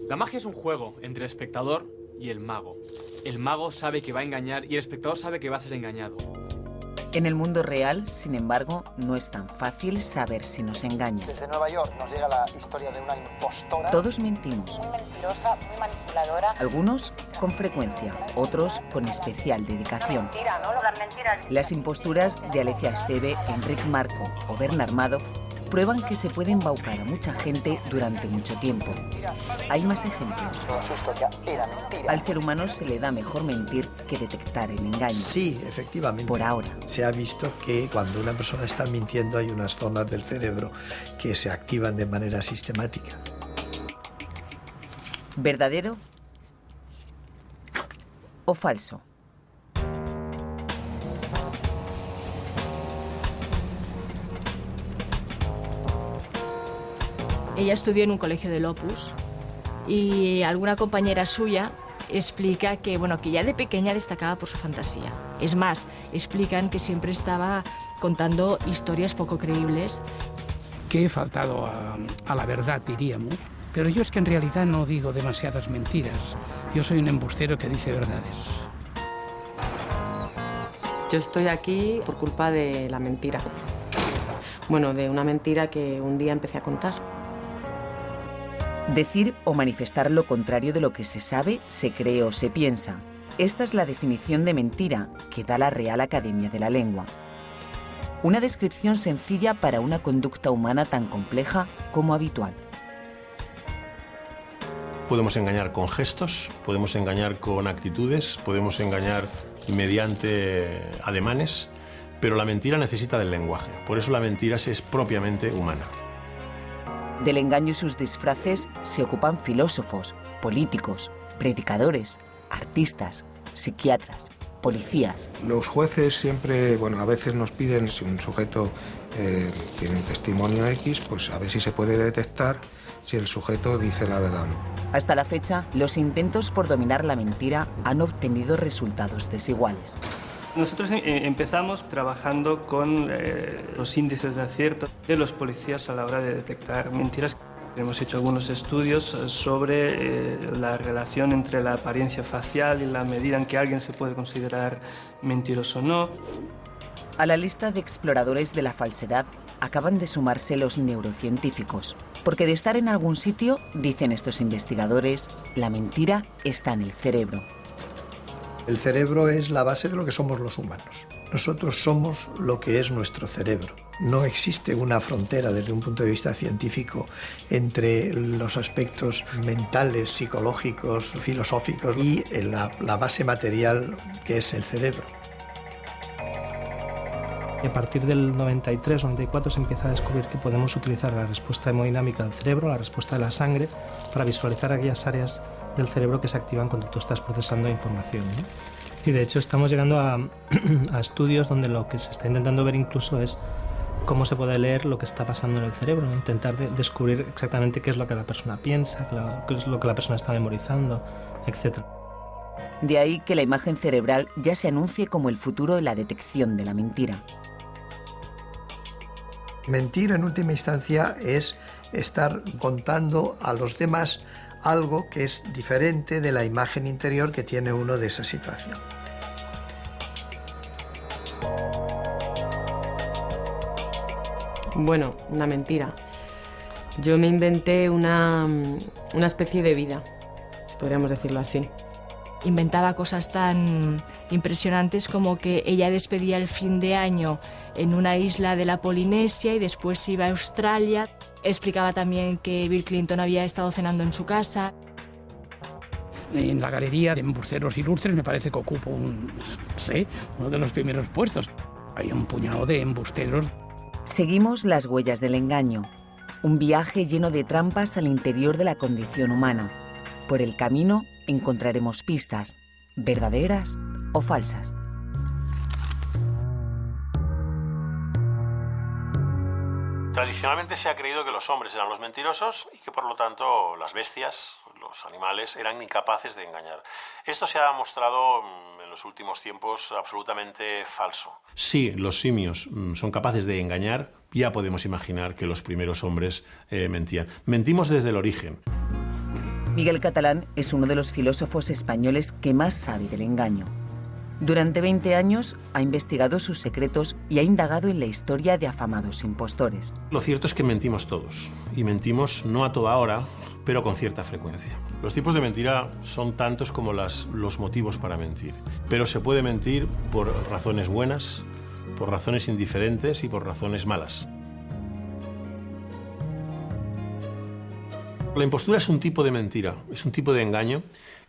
La magia es un juego entre el espectador y el mago. El mago sabe que va a engañar y el espectador sabe que va a ser engañado. En el mundo real, sin embargo, no es tan fácil saber si nos engañan. Desde Nueva York nos llega la historia de una impostora. Todos mentimos. Muy mentirosa, muy manipuladora. Algunos con frecuencia, otros con especial dedicación. Mentira, ¿no? Las mentiras. Las imposturas de Alicia Esteve, Enric Marco o Bernard Madoff prueban que se puede embaucar a mucha gente durante mucho tiempo. Hay más ejemplos. Toda su historia era mentira. Al ser humano se le da mejor mentir que detectar el engaño. Sí, efectivamente. Por ahora. Se ha visto que cuando una persona está mintiendo hay unas zonas del cerebro que se activan de manera sistemática. ¿Verdadero o falso? Ella estudió en un colegio del Opus y alguna compañera suya explica que, bueno, que ya de pequeña destacaba por su fantasía. Es más, explican que siempre estaba contando historias poco creíbles. Que he faltado a la verdad, diríamos, pero yo es que en realidad no digo demasiadas mentiras. Yo soy un embustero que dice verdades. Yo estoy aquí por culpa de la mentira. Bueno, de una mentira que un día empecé a contar. Decir o manifestar lo contrario de lo que se sabe, se cree o se piensa. Esta es la definición de mentira que da la Real Academia de la Lengua. Una descripción sencilla para una conducta humana tan compleja como habitual. Podemos engañar con gestos, podemos engañar con actitudes, podemos engañar mediante ademanes, pero la mentira necesita del lenguaje. Por eso la mentira es propiamente humana. Del engaño y sus disfraces se ocupan filósofos, políticos, predicadores, artistas, psiquiatras, policías. Los jueces siempre, a veces nos piden si un sujeto tiene un testimonio X, pues a ver si se puede detectar si el sujeto dice la verdad o no. Hasta la fecha, los intentos por dominar la mentira han obtenido resultados desiguales. Nosotros empezamos trabajando con los índices de acierto de los policías a la hora de detectar mentiras. Hemos hecho algunos estudios sobre la relación entre la apariencia facial y la medida en que alguien se puede considerar mentiroso o no. A la lista de exploradores de la falsedad acaban de sumarse los neurocientíficos, porque de estar en algún sitio, dicen estos investigadores, la mentira está en el cerebro. El cerebro es la base de lo que somos los humanos. Nosotros somos lo que es nuestro cerebro. No existe una frontera desde un punto de vista científico entre los aspectos mentales, psicológicos, filosóficos y la base material que es el cerebro. Y a partir del 93 o 94 se empieza a descubrir que podemos utilizar la respuesta hemodinámica del cerebro, la respuesta de la sangre, para visualizar aquellas áreas del cerebro que se activan cuando tú estás procesando información, ¿no? Y de hecho estamos llegando a estudios donde lo que se está intentando ver incluso es cómo se puede leer lo que está pasando en el cerebro, ¿no? Intentar descubrir exactamente qué es lo que la persona piensa, qué es lo que la persona está memorizando, etc. De ahí que la imagen cerebral ya se anuncie como el futuro en la detección de la mentira. Mentir en última instancia es estar contando a los demás algo que es diferente de la imagen interior que tiene uno de esa situación. Bueno, una mentira. Yo me inventé una especie de vida, si podríamos decirlo así. Inventaba cosas tan impresionantes como que ella despedía el fin de año en una isla de la Polinesia y después iba a Australia. Explicaba también que Bill Clinton había estado cenando en su casa. En la galería de embusteros ilustres me parece que ocupo uno de los primeros puestos. Hay un puñado de embusteros. Seguimos las huellas del engaño, un viaje lleno de trampas al interior de la condición humana. Por el camino encontraremos pistas, verdaderas o falsas. Tradicionalmente se ha creído que los hombres eran los mentirosos y que por lo tanto las bestias, los animales, eran incapaces de engañar. Esto se ha mostrado en los últimos tiempos absolutamente falso. Sí, los simios son capaces de engañar, ya podemos imaginar que los primeros hombres mentían. Mentimos desde el origen. Miguel Catalán es uno de los filósofos españoles que más sabe del engaño. Durante 20 años ha investigado sus secretos y ha indagado en la historia de afamados impostores. Lo cierto es que mentimos todos, y mentimos no a toda hora, pero con cierta frecuencia. Los tipos de mentira son tantos como los motivos para mentir, pero se puede mentir por razones buenas, por razones indiferentes y por razones malas. La impostura es un tipo de mentira, es un tipo de engaño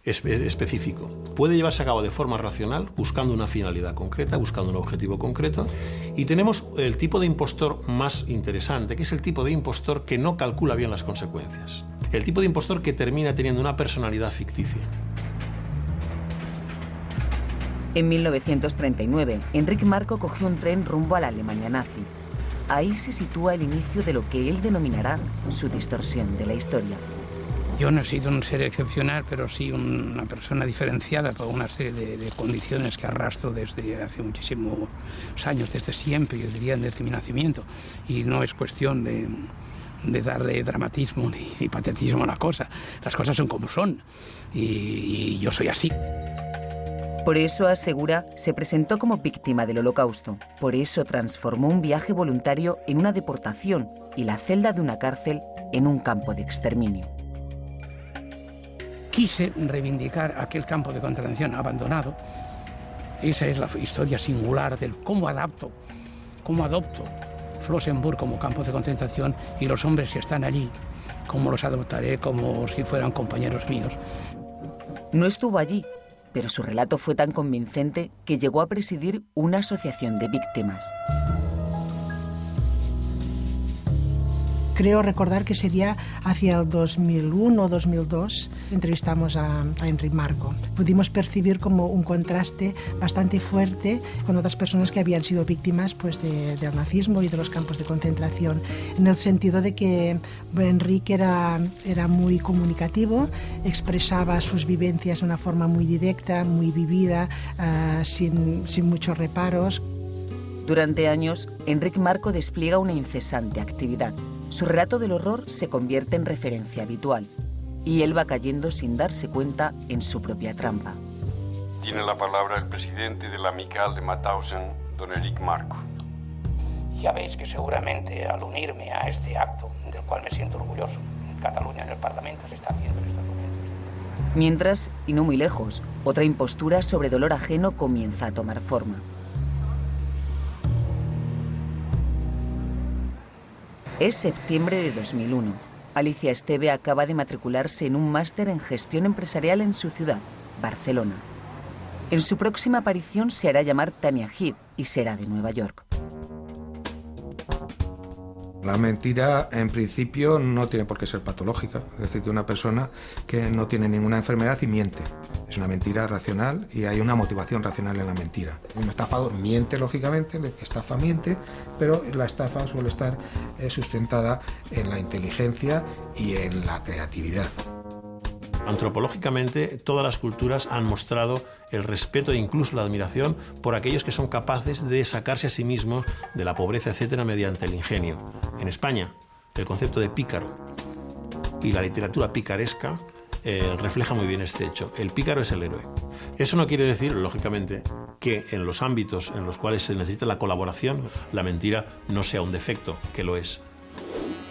específico. Puede llevarse a cabo de forma racional, buscando una finalidad concreta, buscando un objetivo concreto. Y tenemos el tipo de impostor más interesante, que es el tipo de impostor que no calcula bien las consecuencias. El tipo de impostor que termina teniendo una personalidad ficticia. En 1939, Enric Marco cogió un tren rumbo a la Alemania nazi. Ahí se sitúa el inicio de lo que él denominará su distorsión de la historia. Yo no he sido un ser excepcional, pero sí una persona diferenciada por una serie de condiciones que arrastro desde hace muchísimos años, desde siempre, yo diría desde mi nacimiento. Y no es cuestión de darle dramatismo ni patetismo a la cosa. Las cosas son como son y yo soy así. Por eso, asegura, se presentó como víctima del Holocausto. Por eso transformó un viaje voluntario en una deportación y la celda de una cárcel en un campo de exterminio. Quise reivindicar aquel campo de concentración abandonado. Esa es la historia singular del cómo adopto Flossenbürg como campo de concentración y los hombres que están allí, cómo los adoptaré como si fueran compañeros míos. No estuvo allí, pero su relato fue tan convincente que llegó a presidir una asociación de víctimas. Creo recordar que sería hacia el 2001 o 2002, entrevistamos a Enric Marco. Pudimos percibir como un contraste bastante fuerte con otras personas que habían sido víctimas pues, del nazismo y de los campos de concentración, en el sentido de que Enric era muy comunicativo, expresaba sus vivencias de una forma muy directa, muy vivida, sin muchos reparos. Durante años, Enric Marco despliega una incesante actividad. Su relato del horror se convierte en referencia habitual y él va cayendo sin darse cuenta en su propia trampa. Tiene la palabra el presidente de la Amical de Mauthausen, don Enric Marco. Ya veis que seguramente al unirme a este acto, del cual me siento orgulloso, en Cataluña, en el Parlamento, se está haciendo en estos momentos. Mientras, y no muy lejos, otra impostura sobre dolor ajeno comienza a tomar forma. Es septiembre de 2001. Alicia Esteve acaba de matricularse en un máster en gestión empresarial en su ciudad, Barcelona. En su próxima aparición se hará llamar Tania Head y será de Nueva York. La mentira, en principio, no tiene por qué ser patológica. Es decir, de una persona que no tiene ninguna enfermedad y miente. Es una mentira racional y hay una motivación racional en la mentira. Un estafador miente, lógicamente, el que estafa miente, pero la estafa suele estar sustentada en la inteligencia y en la creatividad. Antropológicamente, todas las culturas han mostrado el respeto e incluso la admiración por aquellos que son capaces de sacarse a sí mismos de la pobreza, etcétera, mediante el ingenio. En España, el concepto de pícaro y la literatura picaresca refleja muy bien este hecho. El pícaro es el héroe. Eso no quiere decir, lógicamente, que en los ámbitos en los cuales se necesita la colaboración, la mentira no sea un defecto, que lo es.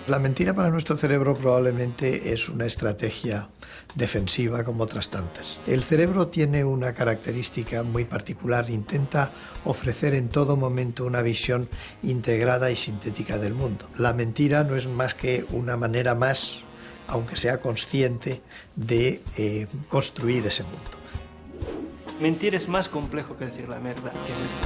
La mentira para nuestro cerebro probablemente es una estrategia defensiva como otras tantas. El cerebro tiene una característica muy particular, intenta ofrecer en todo momento una visión integrada y sintética del mundo. La mentira no es más que una manera más, aunque sea consciente, de construir ese mundo. Mentir es más complejo que decir la verdad.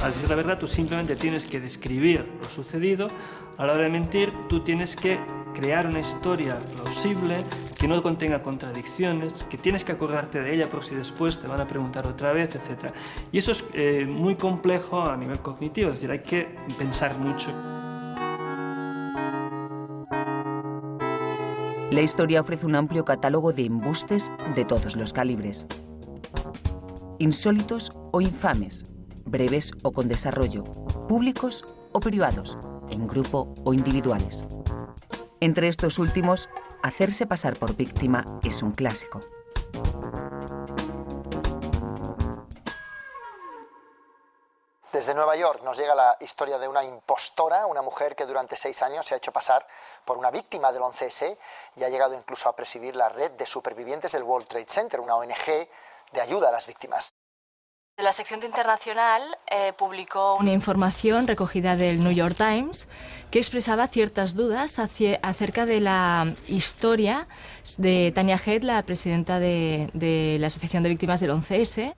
Al decir la verdad, tú simplemente tienes que describir lo sucedido. A la hora de mentir, tú tienes que crear una historia plausible, que no contenga contradicciones, que tienes que acordarte de ella por si después te van a preguntar otra vez, etc. Y eso es muy complejo a nivel cognitivo, es decir, hay que pensar mucho. La historia ofrece un amplio catálogo de embustes de todos los calibres. Insólitos o infames, breves o con desarrollo, públicos o privados, en grupo o individuales. Entre estos últimos, hacerse pasar por víctima es un clásico. Desde Nueva York nos llega la historia de una impostora, una mujer que durante 6 años se ha hecho pasar por una víctima del 11S y ha llegado incluso a presidir la red de supervivientes del World Trade Center, una ONG de ayuda a las víctimas. La sección de Internacional publicó una información recogida del New York Times que expresaba ciertas dudas acerca de la historia de Tanya Head, la presidenta de la Asociación de Víctimas del 11S.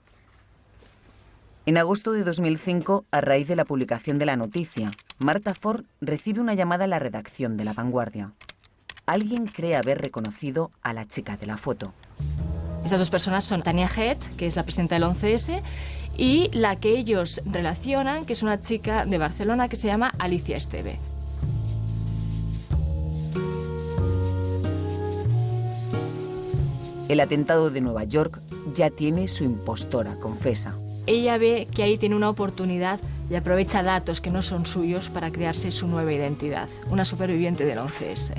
En agosto de 2005, a raíz de la publicación de la noticia, Marta Ford recibe una llamada a la redacción de La Vanguardia. Alguien cree haber reconocido a la chica de la foto. Esas dos personas son Tanya Head, que es la presidenta del 11S, y la que ellos relacionan, que es una chica de Barcelona que se llama Alicia Esteve. El atentado de Nueva York ya tiene su impostora, confesa. Ella ve que ahí tiene una oportunidad y aprovecha datos que no son suyos para crearse su nueva identidad, una superviviente del 11S.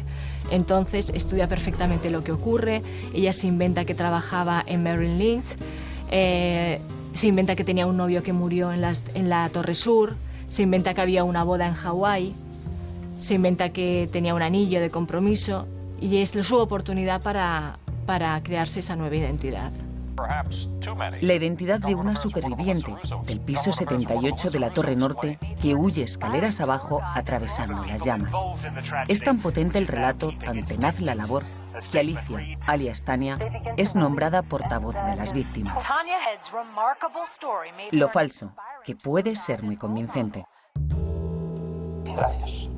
Entonces estudia perfectamente lo que ocurre, ella se inventa que trabajaba en Merrill Lynch, se inventa que tenía un novio que murió en la Torre Sur, se inventa que había una boda en Hawái, se inventa que tenía un anillo de compromiso y es su oportunidad para crearse esa nueva identidad. La identidad de una superviviente del piso 78 de la Torre Norte que huye escaleras abajo atravesando las llamas. Es tan potente el relato, tan tenaz la labor, que Alicia, alias Tania, es nombrada portavoz de las víctimas. Lo falso, que puede ser muy convincente. Gracias.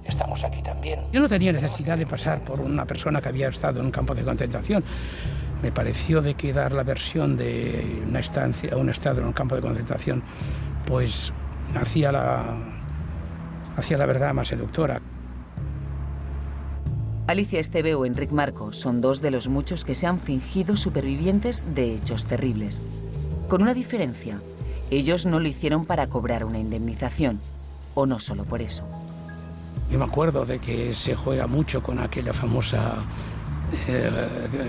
Estamos aquí también. Yo no tenía necesidad de pasar por una persona que había estado en un campo de concentración. Me pareció de que dar la versión de una estancia, un estado en un campo de concentración, pues hacía la verdad más seductora. Alicia Esteve o Enric Marco son dos de los muchos que se han fingido supervivientes de hechos terribles. Con una diferencia, ellos no lo hicieron para cobrar una indemnización, o no solo por eso. Yo me acuerdo de que se juega mucho con aquella famosa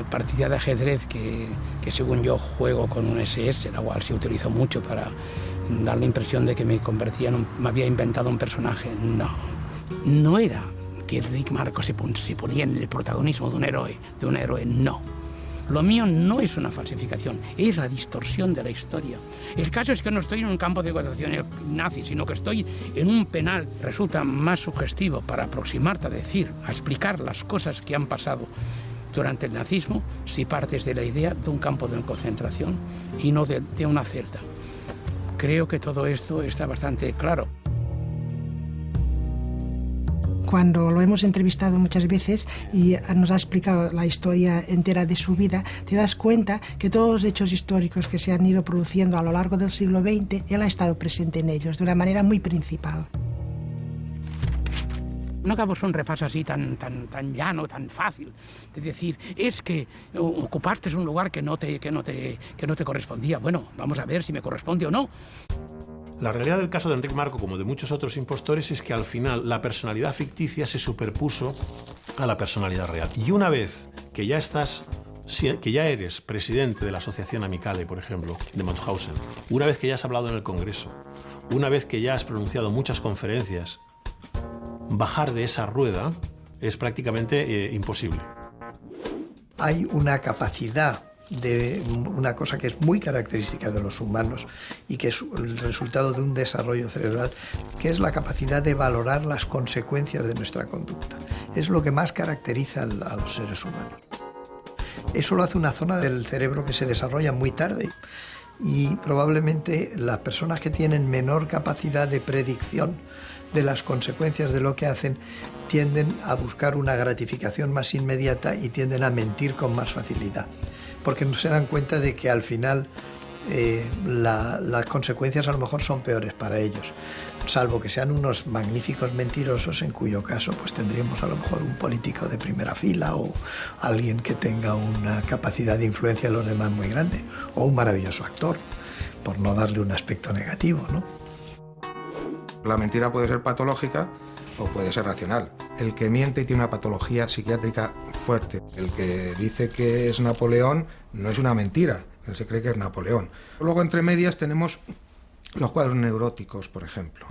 partida de ajedrez que según yo juego con un SS, la cual se utilizó mucho para dar la impresión de que me había inventado un personaje. No era que Enric Marco se ponía en el protagonismo de un héroe, no. Lo mío no es una falsificación, es la distorsión de la historia. El caso es que no estoy en un campo de concentración nazi, sino que estoy en un penal. Resulta más sugestivo para aproximarte a explicar las cosas que han pasado durante el nazismo si partes de la idea de un campo de concentración y no de una celda. Creo que todo esto está bastante claro. Cuando lo hemos entrevistado muchas veces y nos ha explicado la historia entera de su vida, te das cuenta que todos los hechos históricos que se han ido produciendo a lo largo del siglo XX, él ha estado presente en ellos de una manera muy principal. No hagamos un repaso así tan llano, tan fácil, de decir, es que ocupaste un lugar que no te correspondía. Bueno, vamos a ver si me corresponde o no. La realidad del caso de Enric Marco, como de muchos otros impostores, es que al final la personalidad ficticia se superpuso a la personalidad real. Y una vez que ya eres presidente de la Asociación Amicale, por ejemplo, de Mauthausen, una vez que ya has hablado en el Congreso, una vez que ya has pronunciado muchas conferencias, bajar de esa rueda es prácticamente imposible. Hay una capacidad de una cosa que es muy característica de los humanos y que es el resultado de un desarrollo cerebral, que es la capacidad de valorar las consecuencias de nuestra conducta. Es lo que más caracteriza a los seres humanos. Eso lo hace una zona del cerebro que se desarrolla muy tarde y probablemente las personas que tienen menor capacidad de predicción de las consecuencias de lo que hacen tienden a buscar una gratificación más inmediata y tienden a mentir con más facilidad, porque no se dan cuenta de que al final las consecuencias a lo mejor son peores para ellos, salvo que sean unos magníficos mentirosos, en cuyo caso pues tendríamos a lo mejor un político de primera fila o alguien que tenga una capacidad de influencia en los demás muy grande, o un maravilloso actor, por no darle un aspecto negativo, ¿no? La mentira puede ser patológica o puede ser racional. el que miente tiene una patología psiquiátrica fuerte. El que dice que es Napoleón no es una mentira, él se cree que es Napoleón. Luego, entre medias, tenemos los cuadros neuróticos, por ejemplo.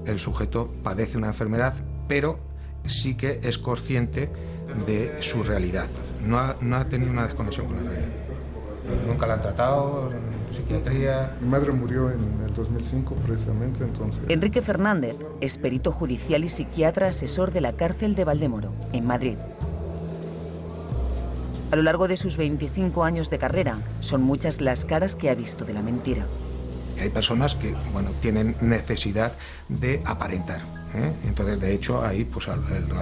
El sujeto padece una enfermedad, pero sí que es consciente de su realidad. No ha tenido una desconexión con la realidad. Nunca la han tratado en psiquiatría. Mi madre murió en el 2005 precisamente, entonces... Enrique Fernández es perito judicial y psiquiatra asesor de la cárcel de Valdemoro, en Madrid. A lo largo de sus 25 años de carrera, son muchas las caras que ha visto de la mentira. Hay personas que, bueno, tienen necesidad de aparentar, ¿eh? Entonces, de hecho, hay pues, hay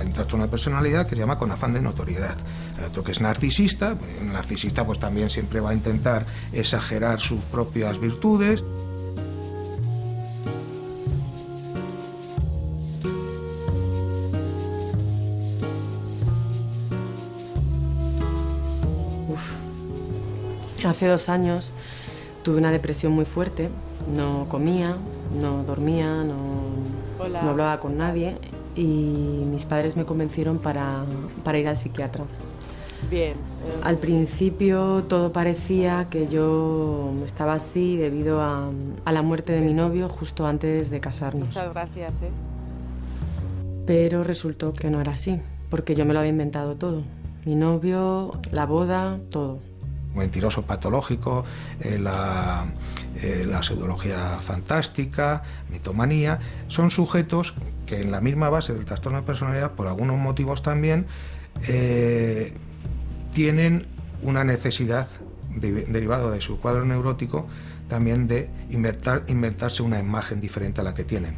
un trastorno de personalidad que se llama con afán de notoriedad. Hay otro que es narcisista. El narcisista pues, también siempre va a intentar exagerar sus propias virtudes. Hace 2 años tuve una depresión muy fuerte, no comía, no dormía, no hablaba con nadie y mis padres me convencieron para ir al psiquiatra. Bien. Al principio todo parecía que yo estaba así debido a la muerte de mi novio justo antes de casarnos. Muchas gracias. Pero resultó que no era así, porque yo me lo había inventado todo. Mi novio, la boda, todo. Mentiroso patológico, la pseudología fantástica, mitomanía, son sujetos que en la misma base del trastorno de personalidad, por algunos motivos también, tienen una necesidad derivada de su cuadro neurótico también de inventarse una imagen diferente a la que tienen.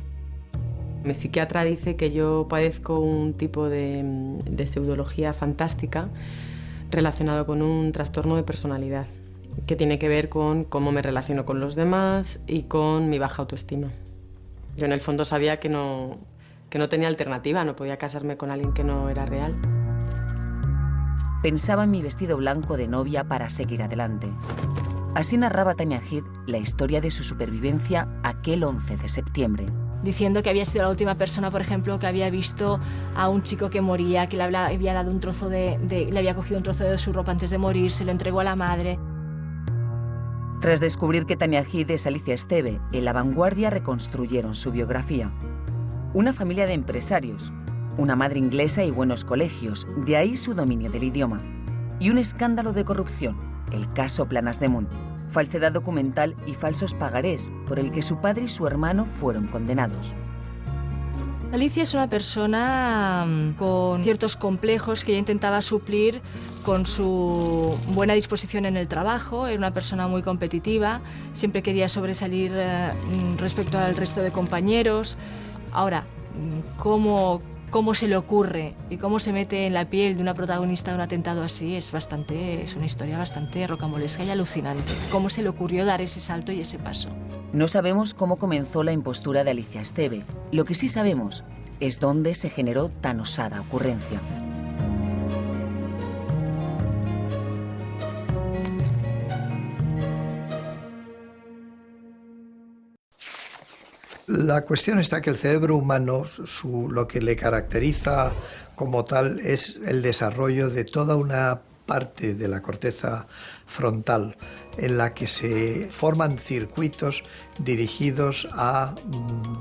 Mi psiquiatra dice que yo padezco un tipo de pseudología fantástica relacionado con un trastorno de personalidad, que tiene que ver con cómo me relaciono con los demás y con mi baja autoestima. Yo en el fondo sabía que no tenía alternativa, no podía casarme con alguien que no era real. Pensaba en mi vestido blanco de novia para seguir adelante. Así narraba Tania Gid la historia de su supervivencia aquel 11 de septiembre. Diciendo que había sido la última persona, por ejemplo, que había visto a un chico que moría, que le había dado un trozo le había cogido un trozo de su ropa antes de morir, se lo entregó a la madre. Tras descubrir que Tania Gid es Alicia Esteve, en La Vanguardia reconstruyeron su biografía. Una familia de empresarios, una madre inglesa y buenos colegios, de ahí su dominio del idioma. Y un escándalo de corrupción, el caso Planas de Munt. Falsedad documental y falsos pagarés por el que su padre y su hermano fueron condenados. Alicia es una persona con ciertos complejos que ella intentaba suplir con su buena disposición en el trabajo. Era una persona muy competitiva, siempre quería sobresalir respecto al resto de compañeros. Ahora, ¿cómo se le ocurre y cómo se mete en la piel de una protagonista de un atentado así? Es una historia bastante rocambolesca y alucinante. ¿Cómo se le ocurrió dar ese salto y ese paso? No sabemos cómo comenzó la impostura de Alicia Esteve. Lo que sí sabemos es dónde se generó tan osada ocurrencia. La cuestión está que el cerebro humano, lo que le caracteriza como tal es el desarrollo de toda una parte de la corteza frontal en la que se forman circuitos dirigidos a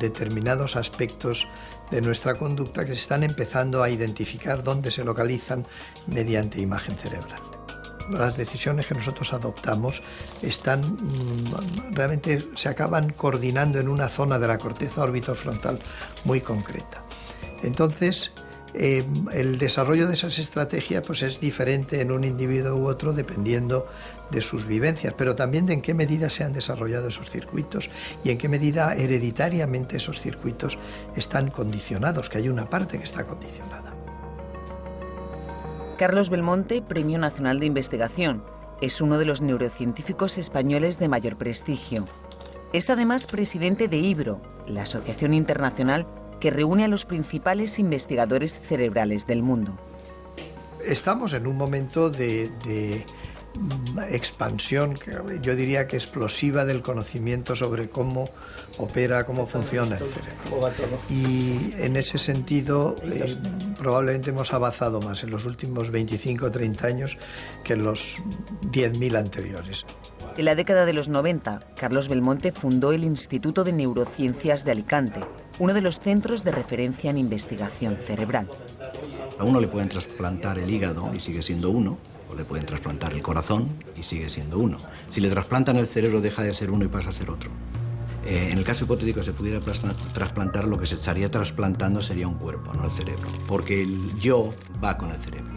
determinados aspectos de nuestra conducta que se están empezando a identificar dónde se localizan mediante imagen cerebral. Las decisiones que nosotros adoptamos realmente se acaban coordinando en una zona de la corteza orbitofrontal muy concreta. Entonces, el desarrollo de esas estrategias pues, es diferente en un individuo u otro dependiendo de sus vivencias, pero también de en qué medida se han desarrollado esos circuitos y en qué medida hereditariamente esos circuitos están condicionados, que hay una parte que está condicionada. Carlos Belmonte, Premio Nacional de Investigación, es uno de los neurocientíficos españoles de mayor prestigio. Es además presidente de IBRO, la asociación internacional que reúne a los principales investigadores cerebrales del mundo. Estamos en un momento de expansión, yo diría que explosiva, del conocimiento sobre cómo opera, cómo funciona el cerebro. Y en ese sentido probablemente hemos avanzado más en los últimos 25 o 30 años que en los 10.000 anteriores. En la década de los 90, Carlos Belmonte fundó el Instituto de Neurociencias de Alicante, uno de los centros de referencia en investigación cerebral. A uno le pueden trasplantar el hígado y sigue siendo uno, o le pueden trasplantar el corazón y sigue siendo uno. Si le trasplantan el cerebro, deja de ser uno y pasa a ser otro. En el caso hipotético se pudiera trasplantar, lo que se estaría trasplantando sería un cuerpo, no el cerebro, porque el yo va con el cerebro.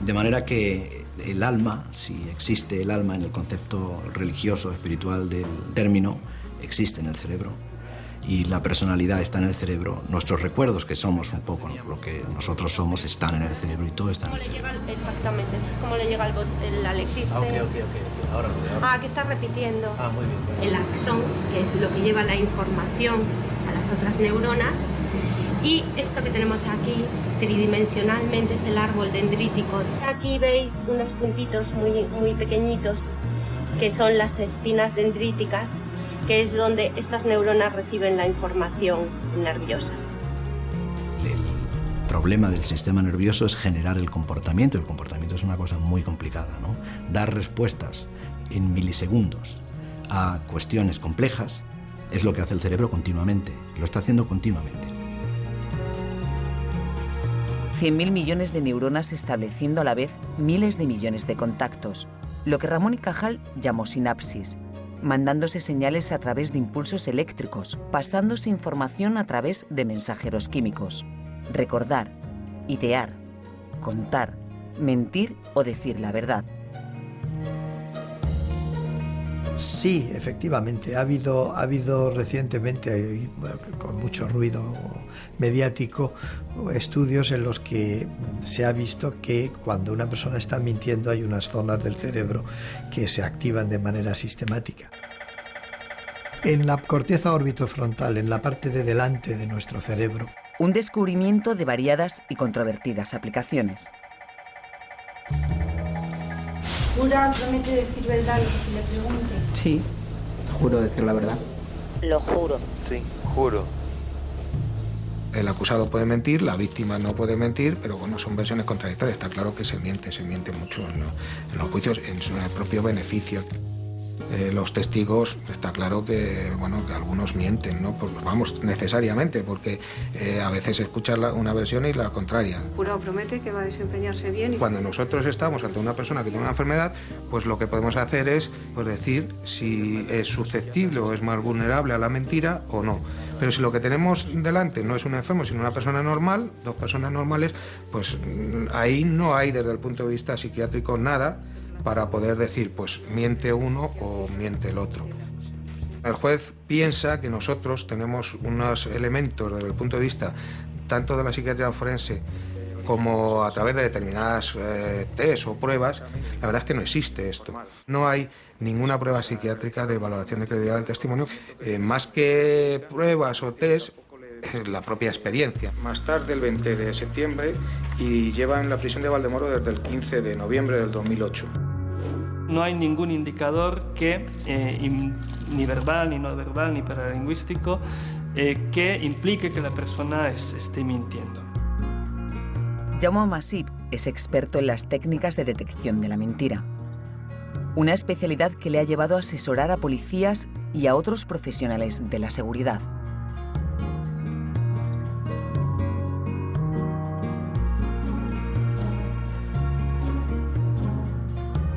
De manera que el alma, si existe el alma en el concepto religioso, espiritual del término, existe en el cerebro. Y la personalidad está en el cerebro. Nuestros recuerdos, que somos un poco, ¿no?, lo que nosotros somos, están en el cerebro y todo está en el cerebro. Exactamente, eso es como le llega el Alexis. Ok. Ahora lo veo. Que está repitiendo. Muy bien. El axón, que es lo que lleva la información a las otras neuronas. Y esto que tenemos aquí, tridimensionalmente, es el árbol dendrítico. Aquí veis unos puntitos muy pequeñitos, que son las espinas dendríticas, que es donde estas neuronas reciben la información nerviosa. El problema del sistema nervioso es generar el comportamiento. El comportamiento es una cosa muy complicada, ¿no? Dar respuestas en milisegundos a cuestiones complejas es lo que hace el cerebro continuamente. Lo está haciendo continuamente. 100.000 millones de neuronas estableciendo a la vez miles de millones de contactos, lo que Ramón y Cajal llamó sinapsis, mandándose señales a través de impulsos eléctricos, pasándose información a través de mensajeros químicos. Recordar, idear, contar, mentir o decir la verdad. Sí, efectivamente, ha habido recientemente, con mucho ruido mediático, estudios en los que se ha visto que cuando una persona está mintiendo hay unas zonas del cerebro que se activan de manera sistemática. En la corteza orbitofrontal, en la parte de delante de nuestro cerebro. Un descubrimiento de variadas y controvertidas aplicaciones. ¿Jura, promete decir verdad lo que se le pregunte? Sí, juro decir la verdad. Lo juro. Sí, juro. El acusado puede mentir, la víctima no puede mentir, pero bueno, son versiones contradictorias. Está claro que se miente mucho en los juicios, en su propio beneficio. Los testigos, está claro que, bueno, que algunos mienten, ¿no? Pues vamos, necesariamente, porque a veces escuchas una versión y la contraria. Jurado promete que va a desempeñarse bien. Cuando nosotros estamos ante una persona que tiene una enfermedad, pues lo que podemos hacer es pues, decir si es susceptible o es más vulnerable a la mentira o no. Pero si lo que tenemos delante no es un enfermo, sino una persona normal, dos personas normales, pues ahí no hay desde el punto de vista psiquiátrico nada para poder decir, pues miente uno o miente el otro. El juez piensa que nosotros tenemos unos elementos desde el punto de vista tanto de la psiquiatría forense como a través de determinadas test o pruebas. La verdad es que no existe esto. No hay ninguna prueba psiquiátrica de valoración de credibilidad del testimonio, más que pruebas o test, la propia experiencia. Más tarde, el 20 de septiembre, y lleva en la prisión de Valdemoro desde el 15 de noviembre del 2008. No hay ningún indicador que, ni verbal, ni no verbal, ni paralingüístico, que implique que la persona esté mintiendo. Jaume Masip es experto en las técnicas de detección de la mentira. Una especialidad que le ha llevado a asesorar a policías y a otros profesionales de la seguridad.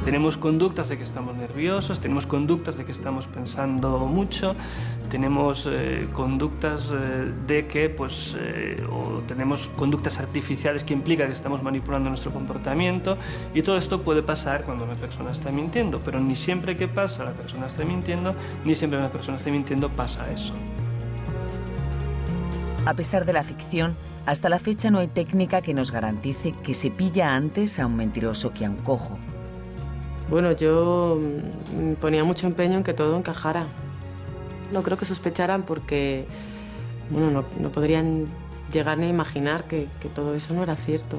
Tenemos conductas de que estamos nerviosos, tenemos conductas de que estamos pensando mucho, tenemos conductas de que, o tenemos conductas artificiales que implican que estamos manipulando nuestro comportamiento, y todo esto puede pasar cuando una persona está mintiendo, pero ni siempre que pasa la persona está mintiendo, ni siempre una persona está mintiendo pasa eso. A pesar de la ficción, hasta la fecha no hay técnica que nos garantice que se pilla antes a un mentiroso que a un cojo. Bueno, yo ponía mucho empeño en que todo encajara. No creo que sospecharan porque, bueno, no podrían llegar ni a imaginar que todo eso no era cierto.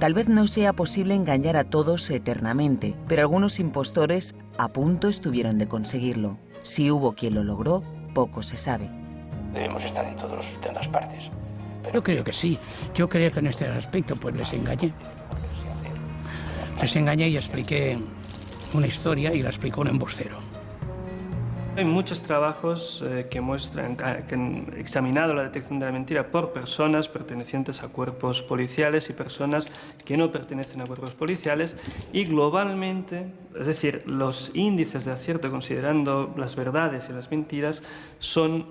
Tal vez no sea posible engañar a todos eternamente, pero algunos impostores a punto estuvieron de conseguirlo. Si hubo quien lo logró, poco se sabe. Debemos estar en todas partes. Yo creo que sí. Yo creo que en este aspecto pues les engañé. Les engañé y expliqué una historia y la explicó un embustero. Hay muchos trabajos que muestran que han examinado la detección de la mentira por personas pertenecientes a cuerpos policiales y personas que no pertenecen a cuerpos policiales, y globalmente, es decir, los índices de acierto considerando las verdades y las mentiras son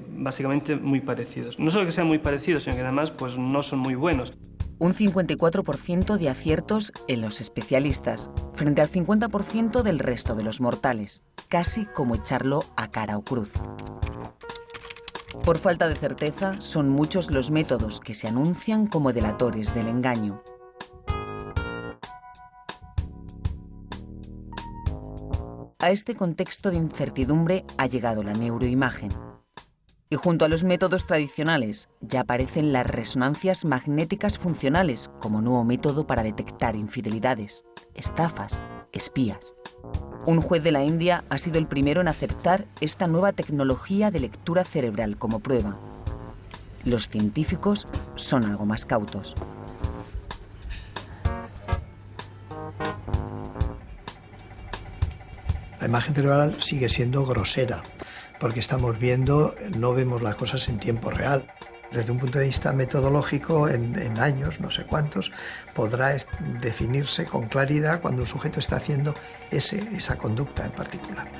básicamente muy parecidos. No solo que sean muy parecidos, sino que además pues, no son muy buenos. Un 54% de aciertos en los especialistas, frente al 50% del resto de los mortales, casi como echarlo a cara o cruz. Por falta de certeza, son muchos los métodos que se anuncian como delatores del engaño. A este contexto de incertidumbre ha llegado la neuroimagen. Y junto a los métodos tradicionales ya aparecen las resonancias magnéticas funcionales como nuevo método para detectar infidelidades, estafas, espías. Un juez de la India ha sido el primero en aceptar esta nueva tecnología de lectura cerebral como prueba. Los científicos son algo más cautos. La imagen cerebral sigue siendo grosera, porque no vemos las cosas en tiempo real. Desde un punto de vista metodológico, en años, no sé cuántos, podrá definirse con claridad cuando un sujeto está haciendo esa conducta en particular.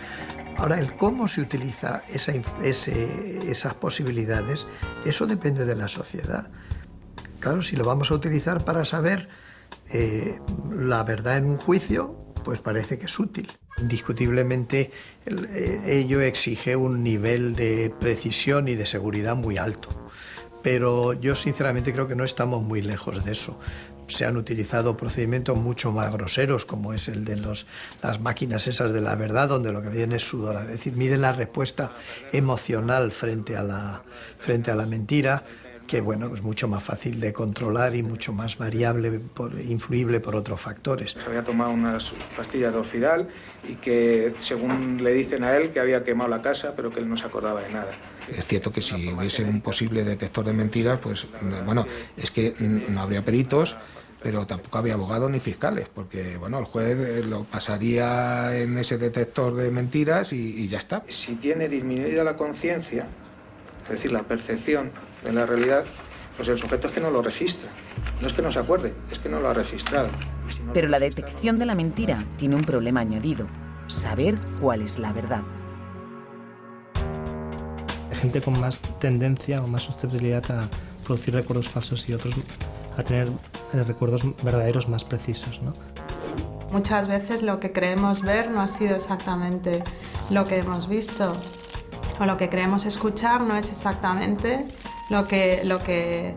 Ahora, el cómo se utiliza esas posibilidades, eso depende de la sociedad. Claro, si lo vamos a utilizar para saber la verdad en un juicio, pues parece que es útil. Indiscutiblemente, ello exige un nivel de precisión y de seguridad muy alto. Pero yo sinceramente creo que no estamos muy lejos de eso. Se han utilizado procedimientos mucho más groseros, como es el de las máquinas esas de la verdad, donde lo que miden es sudor, es decir, miden la respuesta emocional frente a la mentira, que bueno, es mucho más fácil de controlar y mucho más variable, influible por otros factores. Se había tomado unas pastillas de Orfidal y que, según le dicen a él, que había quemado la casa, pero que él no se acordaba de nada. Es cierto que si hubiese un posible detector de mentiras, pues bueno, es que no habría peritos, pero tampoco había abogados ni fiscales, porque bueno, el juez lo pasaría en ese detector de mentiras y ya está. Si tiene disminuida la conciencia, es decir, la percepción de la realidad, pues el sujeto es que no lo registra. No es que no se acuerde, es que no lo ha registrado. Pero la detección de la mentira tiene un problema añadido: saber cuál es la verdad. Hay gente con más tendencia o más susceptibilidad a producir recuerdos falsos y otros a tener recuerdos verdaderos más precisos, ¿no? Muchas veces lo que creemos ver no ha sido exactamente lo que hemos visto, o lo que creemos escuchar no es exactamente lo que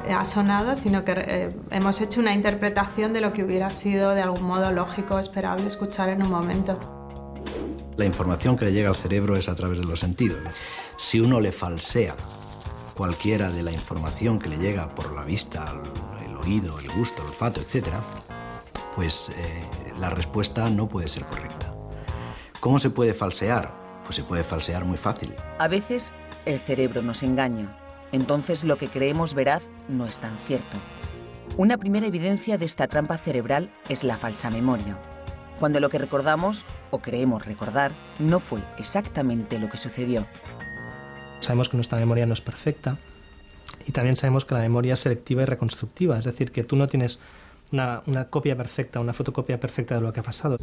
ha sonado, sino que hemos hecho una interpretación de lo que hubiera sido de algún modo lógico o esperable escuchar en un momento. La información que le llega al cerebro es a través de los sentidos. Si uno le falsea cualquiera de la información que le llega por la vista, el oído, el gusto, el olfato, etc., pues la respuesta no puede ser correcta. ¿Cómo se puede falsear? Pues se puede falsear muy fácil. A veces el cerebro nos engaña. Entonces lo que creemos veraz no es tan cierto. Una primera evidencia de esta trampa cerebral es la falsa memoria. Cuando lo que recordamos, o creemos recordar, no fue exactamente lo que sucedió. Sabemos que nuestra memoria no es perfecta y también sabemos que la memoria es selectiva y reconstructiva, es decir, que tú no tienes una copia perfecta, una fotocopia perfecta de lo que ha pasado.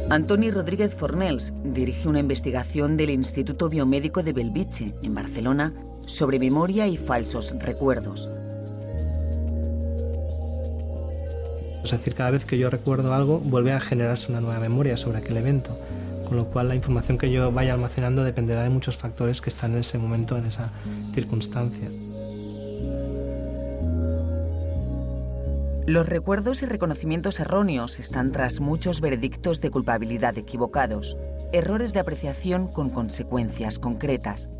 Antoni Rodríguez Fornells dirige una investigación del Instituto Biomédico de Bellvitge, en Barcelona, sobre memoria y falsos recuerdos. Es decir, cada vez que yo recuerdo algo, vuelve a generarse una nueva memoria sobre aquel evento, con lo cual la información que yo vaya almacenando dependerá de muchos factores que están en ese momento, en esa circunstancia. Los recuerdos y reconocimientos erróneos están tras muchos veredictos de culpabilidad equivocados, errores de apreciación con consecuencias concretas.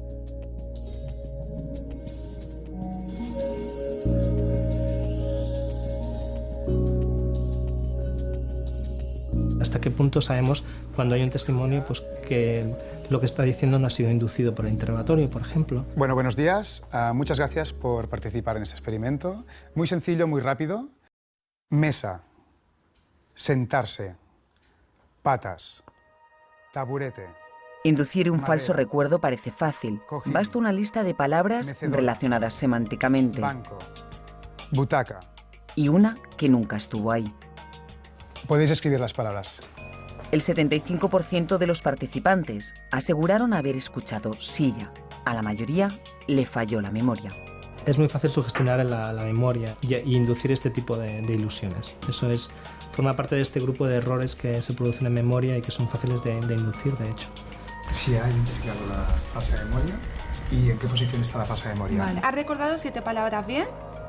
qué punto sabemos cuando hay un testimonio pues, que lo que está diciendo no ha sido inducido por el interrogatorio, por ejemplo. Bueno, buenos días. Muchas gracias por participar en este experimento. Muy sencillo, muy rápido. Mesa, sentarse, patas, taburete. Inducir un falso recuerdo parece fácil. Basta una lista de palabras relacionadas semánticamente. Banco, butaca. Y una que nunca estuvo ahí. Podéis escribir las palabras. El 75% de los participantes aseguraron haber escuchado silla. A la mayoría le falló la memoria. Es muy fácil sugestionar la memoria y inducir este tipo de ilusiones. Eso forma parte de este grupo de errores que se producen en memoria y que son fáciles de inducir, de hecho. Si ha identificado la falsa memoria y en qué posición está la falsa memoria. Vale. ¿Has recordado 7 palabras bien?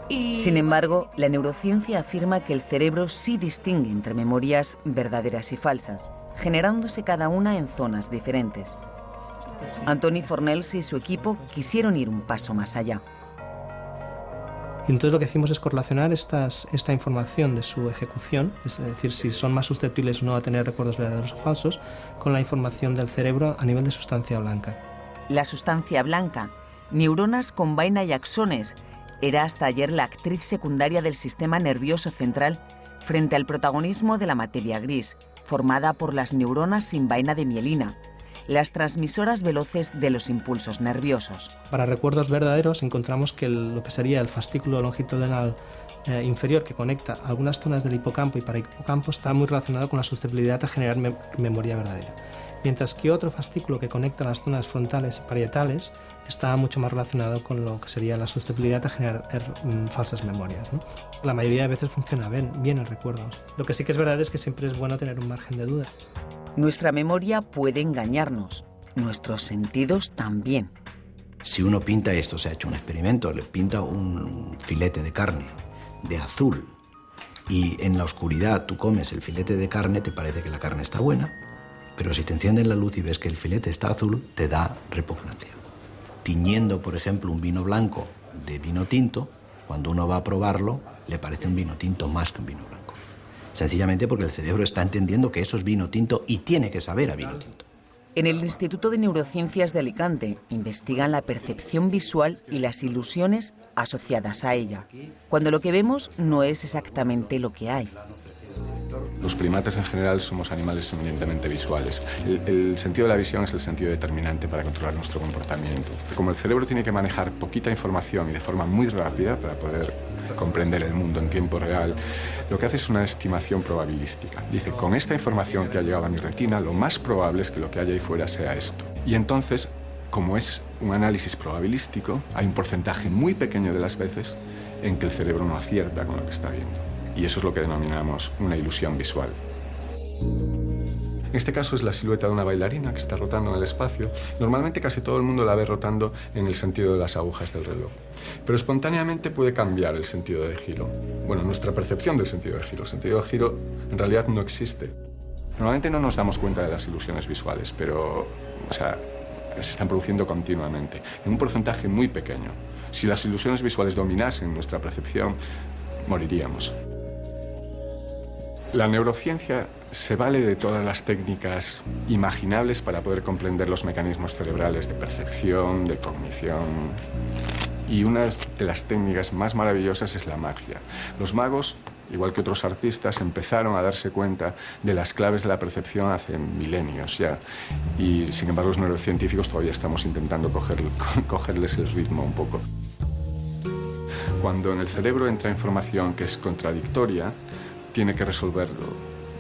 Sin embargo, la neurociencia afirma que el cerebro sí distingue entre memorias verdaderas y falsas, generándose cada una en zonas diferentes. Antoni Fornells y su equipo quisieron ir un paso más allá. Y entonces lo que hicimos es correlacionar esta información de su ejecución, es decir, si son más susceptibles o no a tener recuerdos verdaderos o falsos, con la información del cerebro a nivel de sustancia blanca. La sustancia blanca, neuronas con vaina y axones, era hasta ayer la actriz secundaria del sistema nervioso central frente al protagonismo de la materia gris, formada por las neuronas sin vaina de mielina, las transmisoras veloces de los impulsos nerviosos. Para recuerdos verdaderos encontramos que lo que sería el fascículo longitudinal inferior que conecta algunas zonas del hipocampo y parahipocampo está muy relacionado con la susceptibilidad a generar memoria verdadera, mientras que otro fascículo que conecta las zonas frontales y parietales está mucho más relacionado con lo que sería la susceptibilidad a generar falsas memorias, ¿no? La mayoría de veces funciona bien el recuerdo. Lo que sí que es verdad es que siempre es bueno tener un margen de duda. Nuestra memoria puede engañarnos, nuestros sentidos también. Si uno pinta esto, se ha hecho un experimento, le pinta un filete de carne de azul y en la oscuridad tú comes el filete de carne, te parece que la carne está buena, pero si te encienden la luz y ves que el filete está azul, te da repugnancia. Tiñendo, por ejemplo, un vino blanco de vino tinto, cuando uno va a probarlo, le parece un vino tinto más que un vino blanco. Sencillamente porque el cerebro está entendiendo que eso es vino tinto y tiene que saber a vino tinto. En el Instituto de Neurociencias de Alicante investigan la percepción visual y las ilusiones asociadas a ella, cuando lo que vemos no es exactamente lo que hay. Los primates en general somos animales eminentemente visuales. El sentido de la visión es el sentido determinante para controlar nuestro comportamiento. Como el cerebro tiene que manejar poquita información y de forma muy rápida para poder comprender el mundo en tiempo real, lo que hace es una estimación probabilística. Dice, con esta información que ha llegado a mi retina, lo más probable es que lo que haya ahí fuera sea esto. Y entonces, como es un análisis probabilístico, hay un porcentaje muy pequeño de las veces en que el cerebro no acierta con lo que está viendo. Y eso es lo que denominamos una ilusión visual. En este caso es la silueta de una bailarina que está rotando en el espacio. Normalmente casi todo el mundo la ve rotando en el sentido de las agujas del reloj. Pero espontáneamente puede cambiar el sentido de giro. Bueno, nuestra percepción del sentido de giro. El sentido de giro en realidad no existe. Normalmente no nos damos cuenta de las ilusiones visuales, pero se están produciendo continuamente, en un porcentaje muy pequeño. Si las ilusiones visuales dominasen nuestra percepción, moriríamos. La neurociencia se vale de todas las técnicas imaginables para poder comprender los mecanismos cerebrales de percepción, de cognición. Y una de las técnicas más maravillosas es la magia. Los magos, igual que otros artistas, empezaron a darse cuenta de las claves de la percepción hace milenios ya. Y, sin embargo, los neurocientíficos todavía estamos intentando cogerles el ritmo un poco. Cuando en el cerebro entra información que es contradictoria, tiene que resolver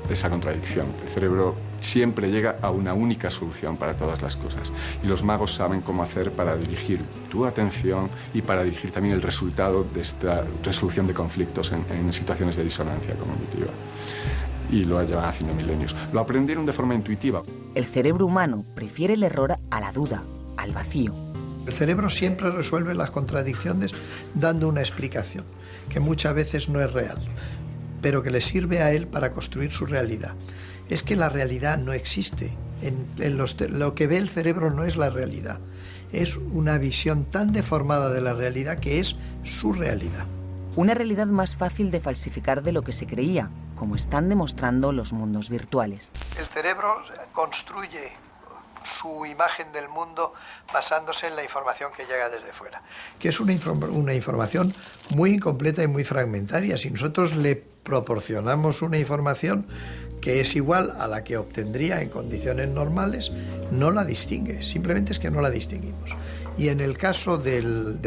esa contradicción. El cerebro siempre llega a una única solución para todas las cosas. Y los magos saben cómo hacer para dirigir tu atención y para dirigir también el resultado de esta resolución de conflictos en situaciones de disonancia cognitiva. Y lo llevan haciendo milenios. Lo aprendieron de forma intuitiva. El cerebro humano prefiere el error a la duda, al vacío. El cerebro siempre resuelve las contradicciones dando una explicación, que muchas veces no es real, pero que le sirve a él para construir su realidad. Es que la realidad no existe. Lo que ve el cerebro no es la realidad. Es una visión tan deformada de la realidad que es su realidad. Una realidad más fácil de falsificar de lo que se creía, como están demostrando los mundos virtuales. El cerebro construye su imagen del mundo basándose en la información que llega desde fuera, que es una información muy incompleta y muy fragmentaria. Si nosotros le proporcionamos una información que es igual a la que obtendría en condiciones normales, no la distingue, simplemente es que no la distinguimos. Y en el caso de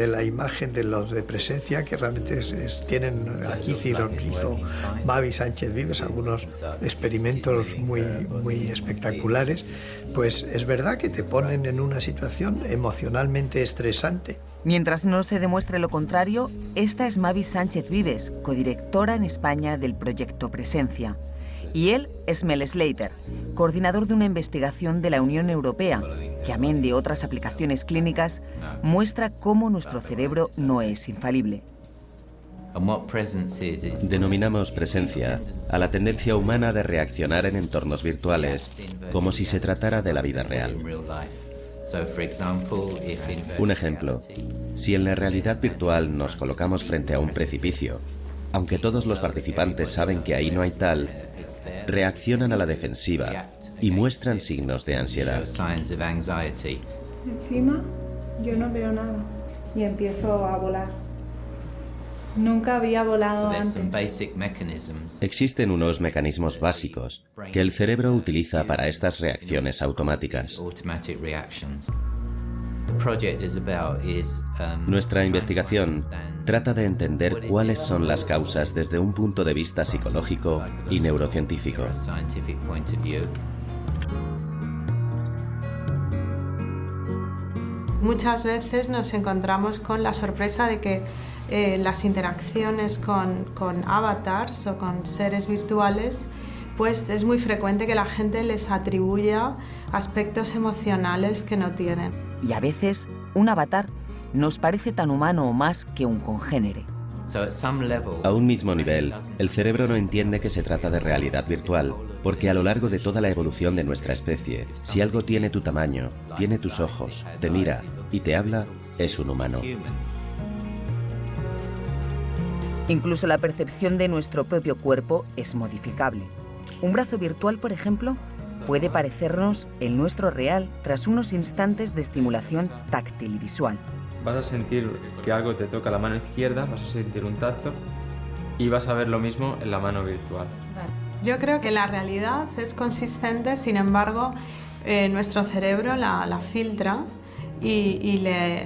la imagen de los de presencia, que realmente tienen, aquí hizo Mavi Sánchez Vives algunos experimentos muy espectaculares, pues es verdad que te ponen en una situación emocionalmente estresante. Mientras no se demuestre lo contrario, esta es Mavi Sánchez Vives, codirectora en España del proyecto Presencia. Y él es Mel Slater, coordinador de una investigación de la Unión Europea, que amén de otras aplicaciones clínicas, muestra cómo nuestro cerebro no es infalible. Denominamos presencia a la tendencia humana de reaccionar en entornos virtuales como si se tratara de la vida real. Un ejemplo, si en la realidad virtual nos colocamos frente a un precipicio, aunque todos los participantes saben que ahí no hay tal, reaccionan a la defensiva y muestran signos de ansiedad. Encima, yo no veo nada y empiezo a volar. Nunca había volado antes. Existen unos mecanismos básicos que el cerebro utiliza para estas reacciones automáticas. Nuestra investigación trata de entender cuáles son las causas desde un punto de vista psicológico y neurocientífico. Muchas veces nos encontramos con la sorpresa de que las interacciones con avatars o con seres virtuales, pues es muy frecuente que la gente les atribuya aspectos emocionales que no tienen. Y a veces, un avatar nos parece tan humano o más que un congénere. A un mismo nivel, el cerebro no entiende que se trata de realidad virtual, porque a lo largo de toda la evolución de nuestra especie, si algo tiene tu tamaño, tiene tus ojos, te mira y te habla, es un humano. Incluso la percepción de nuestro propio cuerpo es modificable. Un brazo virtual, por ejemplo, puede parecernos el nuestro real tras unos instantes de estimulación táctil y visual. Vas a sentir que algo te toca la mano izquierda, vas a sentir un tacto y vas a ver lo mismo en la mano virtual. Yo creo que la realidad es consistente, sin embargo, nuestro cerebro la filtra y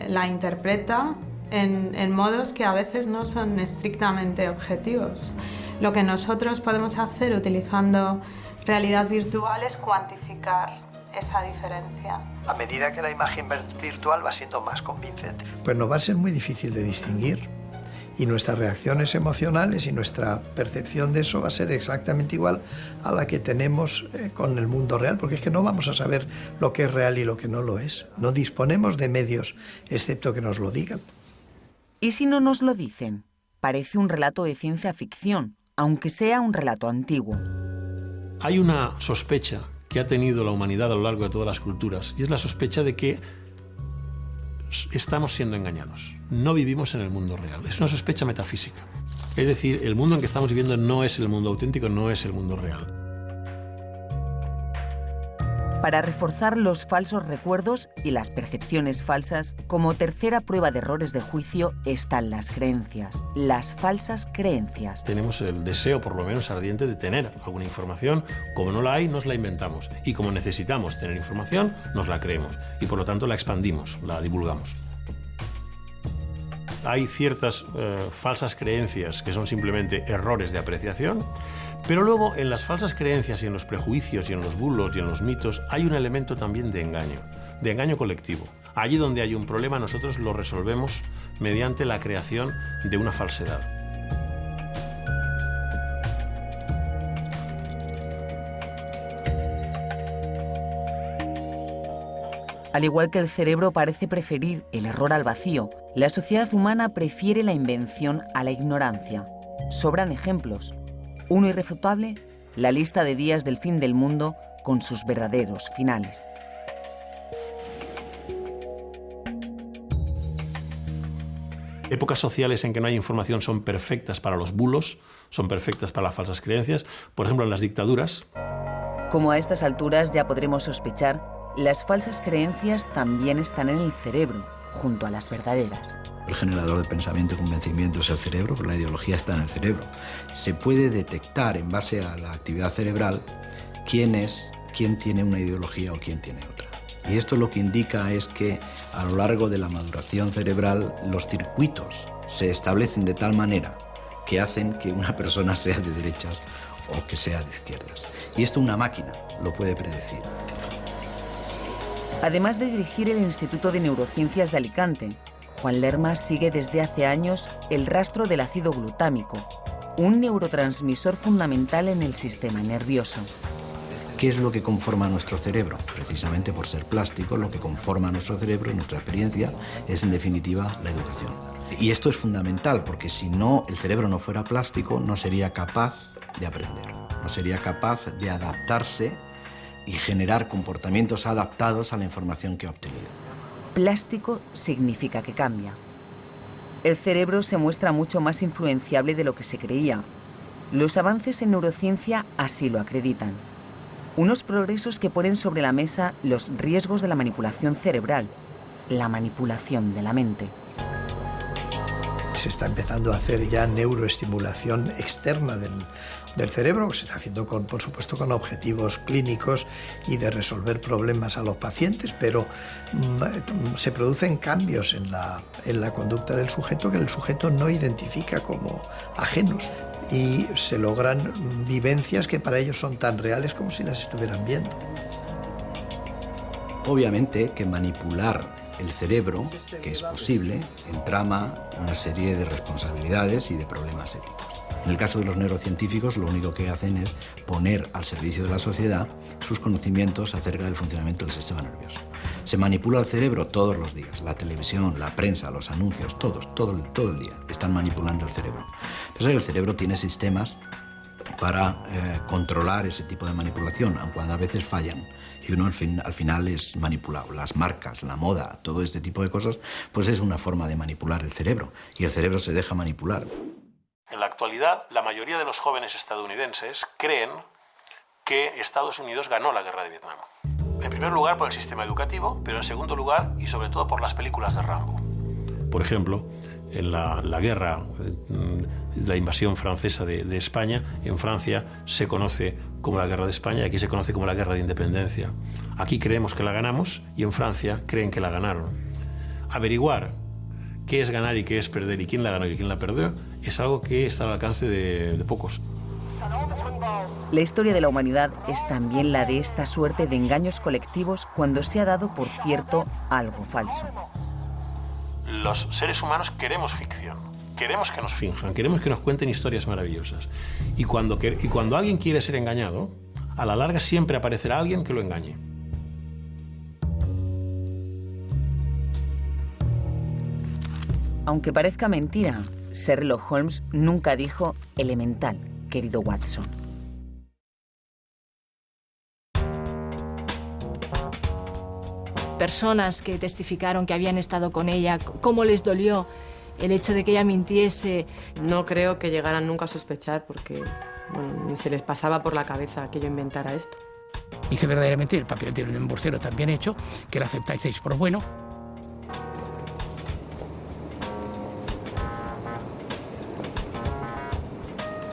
la interpreta en modos que a veces no son estrictamente objetivos. Lo que nosotros podemos hacer utilizando realidad virtual es cuantificar esa diferencia. A medida que la imagen virtual va siendo más convincente, pues nos va a ser muy difícil de distinguir. Y nuestras reacciones emocionales y nuestra percepción de eso va a ser exactamente igual a la que tenemos con el mundo real, porque es que no vamos a saber lo que es real y lo que no lo es. No disponemos de medios, excepto que nos lo digan. ¿Y si no nos lo dicen? Parece un relato de ciencia ficción, aunque sea un relato antiguo. Hay una sospecha que ha tenido la humanidad a lo largo de todas las culturas, y es la sospecha de que estamos siendo engañados. No vivimos en el mundo real. Es una sospecha metafísica. Es decir, el mundo en que estamos viviendo no es el mundo auténtico, no es el mundo real. Para reforzar los falsos recuerdos y las percepciones falsas, como tercera prueba de errores de juicio están las creencias, las falsas creencias. Tenemos el deseo, por lo menos ardiente, de tener alguna información. Como no la hay, nos la inventamos. Y como necesitamos tener información, nos la creemos. Y por lo tanto la expandimos, la divulgamos. Hay ciertas falsas creencias que son simplemente errores de apreciación. Pero luego, en las falsas creencias y en los prejuicios y en los bulos y en los mitos, hay un elemento también de engaño colectivo. Allí donde hay un problema, nosotros lo resolvemos mediante la creación de una falsedad. Al igual que el cerebro parece preferir el error al vacío, la sociedad humana prefiere la invención a la ignorancia. Sobran ejemplos. Uno irrefutable, la lista de días del fin del mundo con sus verdaderos finales. Épocas sociales en que no hay información son perfectas para los bulos, son perfectas para las falsas creencias. Por ejemplo, en las dictaduras. Como a estas alturas ya podremos sospechar, las falsas creencias también están en el cerebro, junto a las verdaderas. El generador de pensamiento y convencimiento es el cerebro, pero la ideología está en el cerebro. Se puede detectar en base a la actividad cerebral quién tiene una ideología o quién tiene otra. Y esto lo que indica es que a lo largo de la maduración cerebral los circuitos se establecen de tal manera que hacen que una persona sea de derechas o que sea de izquierdas. Y esto una máquina lo puede predecir. Además de dirigir el Instituto de Neurociencias de Alicante, Juan Lerma sigue desde hace años el rastro del ácido glutámico, un neurotransmisor fundamental en el sistema nervioso. ¿Qué es lo que conforma nuestro cerebro? Precisamente por ser plástico, lo que conforma nuestro cerebro y nuestra experiencia es, en definitiva, la educación. Y esto es fundamental, porque si no, el cerebro no fuera plástico, no sería capaz de aprender, no sería capaz de adaptarse y generar comportamientos adaptados a la información que ha obtenido. Plástico significa que cambia. El cerebro se muestra mucho más influenciable de lo que se creía. Los avances en neurociencia así lo acreditan. Unos progresos que ponen sobre la mesa los riesgos de la manipulación cerebral, la manipulación de la mente. Se está empezando a hacer ya neuroestimulación externa del cerebro, que se está haciendo, por supuesto, con objetivos clínicos y de resolver problemas a los pacientes, pero se producen cambios en la conducta del sujeto que el sujeto no identifica como ajenos, y se logran vivencias que para ellos son tan reales como si las estuvieran viendo. Obviamente que manipular el cerebro, que es posible, entrama una serie de responsabilidades y de problemas éticos. En el caso de los neurocientíficos, lo único que hacen es poner al servicio de la sociedad sus conocimientos acerca del funcionamiento del sistema nervioso. Se manipula el cerebro todos los días. La televisión, la prensa, los anuncios, todo el día están manipulando el cerebro. Entonces el cerebro tiene sistemas para controlar ese tipo de manipulación, aun cuando a veces fallan. Y uno al final es manipulado. Las marcas, la moda, todo este tipo de cosas, pues es una forma de manipular el cerebro. Y el cerebro se deja manipular. En la actualidad, la mayoría de los jóvenes estadounidenses creen que Estados Unidos ganó la guerra de Vietnam. En primer lugar por el sistema educativo, pero en segundo lugar y sobre todo por las películas de Rambo. Por ejemplo, en la guerra, la invasión francesa de España, en Francia se conoce como la guerra de España y aquí se conoce como la guerra de independencia. Aquí creemos que la ganamos y en Francia creen que la ganaron. Averiguar qué es ganar y qué es perder y quién la ganó y quién la perdió es algo que está al alcance de pocos. La historia de la humanidad es también la de esta suerte de engaños colectivos cuando se ha dado por cierto algo falso. Los seres humanos queremos ficción, queremos que nos finjan, queremos que nos cuenten historias maravillosas. Y cuando alguien quiere ser engañado, a la larga siempre aparecerá alguien que lo engañe. Aunque parezca mentira, Sherlock Holmes nunca dijo elemental, querido Watson. Personas que testificaron que habían estado con ella, cómo les dolió el hecho de que ella mintiese. No creo que llegaran nunca a sospechar porque ni se les pasaba por la cabeza que yo inventara esto. Hice verdaderamente el papel de un embustero tan bien hecho que lo aceptáis por bueno.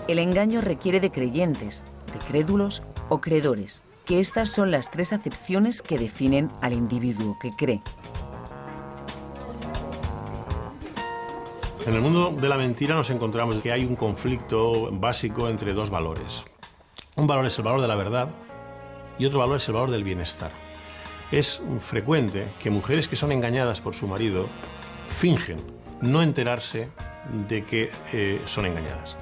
El engaño requiere de creyentes, de crédulos o creedores, que estas son las tres acepciones que definen al individuo que cree. En el mundo de la mentira nos encontramos que hay un conflicto básico entre dos valores. Un valor es el valor de la verdad y otro valor es el valor del bienestar. Es frecuente que mujeres que son engañadas por su marido fingen no enterarse de que son engañadas.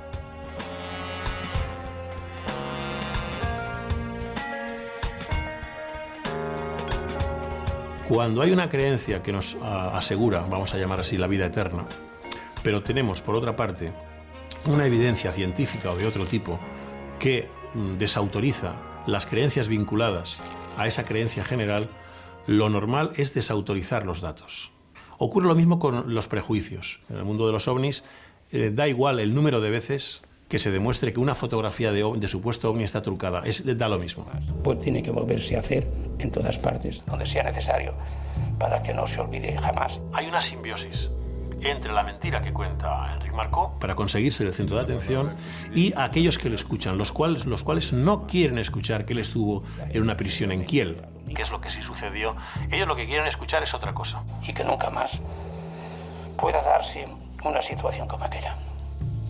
Cuando hay una creencia que nos asegura, vamos a llamar así, la vida eterna, pero tenemos, por otra parte, una evidencia científica o de otro tipo que desautoriza las creencias vinculadas a esa creencia general, lo normal es desautorizar los datos. Ocurre lo mismo con los prejuicios. En el mundo de los ovnis da igual el número de veces que se demuestre que una fotografía de supuesto ovni está trucada. Da lo mismo. Pues tiene que volverse a hacer en todas partes, donde sea necesario, para que no se olvide jamás. Hay una simbiosis entre la mentira que cuenta Enric Marcó para conseguir ser el centro de atención y aquellos que le escuchan, los cuales no quieren escuchar que él estuvo en una prisión en Kiel, que es lo que sí sucedió. Ellos lo que quieren escuchar es otra cosa. Y que nunca más pueda darse una situación como aquella.